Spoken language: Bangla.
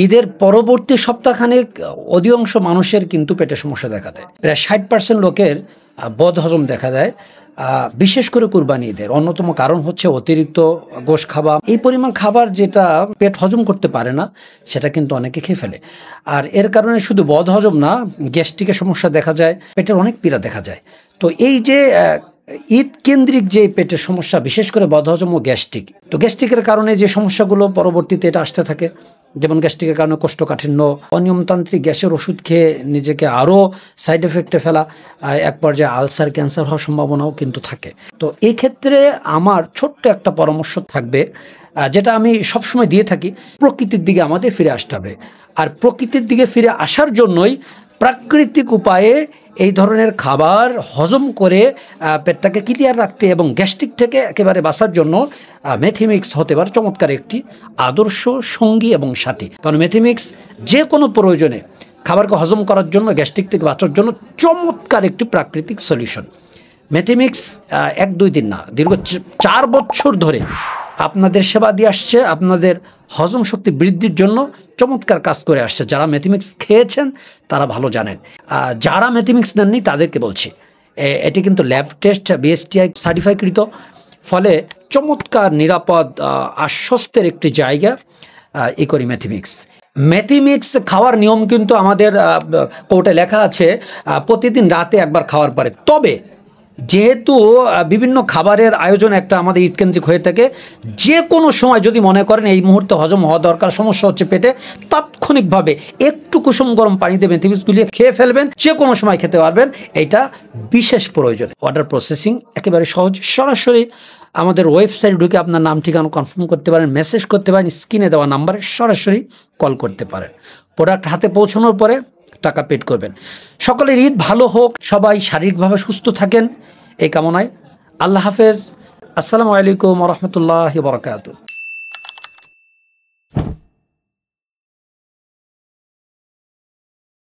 ঈদের পরবর্তী সপ্তাহখানেক অধিকাংশ মানুষের কিন্তু পেটের সমস্যা দেখা দেয়। প্রায় 60% লোকের বদহজম দেখা দেয়। বিশেষ করে কুরবানি ঈদের অন্যতম কারণ হচ্ছে অতিরিক্ত গোশত খাওয়া। এই পরিমাণ খাবার যেটা পেট হজম করতে পারে না, সেটা কিন্তু অনেকে খেয়ে ফেলে। আর এর কারণে শুধু বদহজম না, গ্যাস্ট্রিকের সমস্যা দেখা যায়, পেটের অনেক পীড়া দেখা যায়। তো এই যে ঈদ কেন্দ্রিক যে পেটের সমস্যা, বিশেষ করে বদহজম ও গ্যাস্ট্রিক, তো গ্যাস্ট্রিকের কারণে যে সমস্যাগুলো পরবর্তীতে এটা আসতে থাকে, যেমন গ্যাস্ট্রিকের কারণে কোষ্ঠকাঠিন্য, অনিয়মতান্ত্রিক গ্যাসের ওষুধ খেয়ে নিজেকে আরও সাইড এফেক্টে ফেলা, এক পর্যায়ে আলসার, ক্যান্সার হওয়ার সম্ভাবনাও কিন্তু থাকে। তো এই ক্ষেত্রে আমার ছোট্ট একটা পরামর্শ থাকবে, যেটা আমি সবসময় দিয়ে থাকি, প্রকৃতির দিকে আমাদের ফিরে আসতে হবে। আর প্রকৃতির দিকে ফিরে আসার জন্যই প্রাকৃতিক উপায়ে এই ধরনের খাবার হজম করে পেটটাকে ক্লিয়ার রাখতে এবং গ্যাস্ট্রিক থেকে একেবারে বাঁচার জন্য মেথিমিক্স হতে পারে চমৎকার একটি আদর্শ সঙ্গী এবং সাথী। কারণ মেথিমিক্স যে কোনো প্রয়োজনে খাবারকে হজম করার জন্য, গ্যাস্ট্রিক থেকে বাঁচার জন্য চমৎকার একটি প্রাকৃতিক সলিউশন। মেথিমিক্স 1-2 দিন না, দীর্ঘ 4 বছর ধরে আপনাদের সেবা দিয়ে আসছে, আপনাদের হজম শক্তি বৃদ্ধির জন্য চমৎকার কাজ করে আসছে। যারা মেথিমিক্স খেয়েছেন তারা ভালো জানেন। যারা মেথিমিক্স নেননি তাদেরকে বলছি, এটি কিন্তু ল্যাব টেস্ট BSTI সার্টিফাইকৃত, ফলে চমৎকার নিরাপদ আশ্বস্তের একটি জায়গা ই করি মেথিমিক্স। মেথিমিক্স খাওয়ার নিয়ম কিন্তু আমাদের কোর্টে লেখা আছে, প্রতিদিন রাতে একবার খাওয়ার পরে। তবে যেহেতু বিভিন্ন খাবারের আয়োজন একটা আমাদের ঈদকেন্দ্রিক হয়ে থাকে, যে কোনো সময় যদি মনে করেন এই মুহূর্তে হজম হওয়া দরকার, সমস্যা হচ্ছে পেটে, তাৎক্ষণিকভাবে একটু কুসুম গরম পানিতে মেথিমিক্স গুলিয়ে খেয়ে ফেলবেন, যে কোনো সময় খেতে পারবেন। এটা বিশেষ প্রয়োজন। অর্ডার প্রসেসিং একেবারে সহজ। সরাসরি আমাদের ওয়েবসাইট ঢুকে আপনার নাম ঠিকানা কনফার্ম করতে পারেন, মেসেজ করতে পারেন, স্ক্রিনে দেওয়া নাম্বারে সরাসরি কল করতে পারেন। প্রোডাক্ট হাতে পৌঁছানোর পরে টাকা পেড করবেন। সকলের ঈদ ভালো হোক, সবাই শারীরিকভাবে সুস্থ থাকেন, এই কামনায়। আল্লাহ হাফেজ। আসসালামু আলাইকুম ওয়া রাহমাতুল্লাহি ওয়া বারাকাতুহু।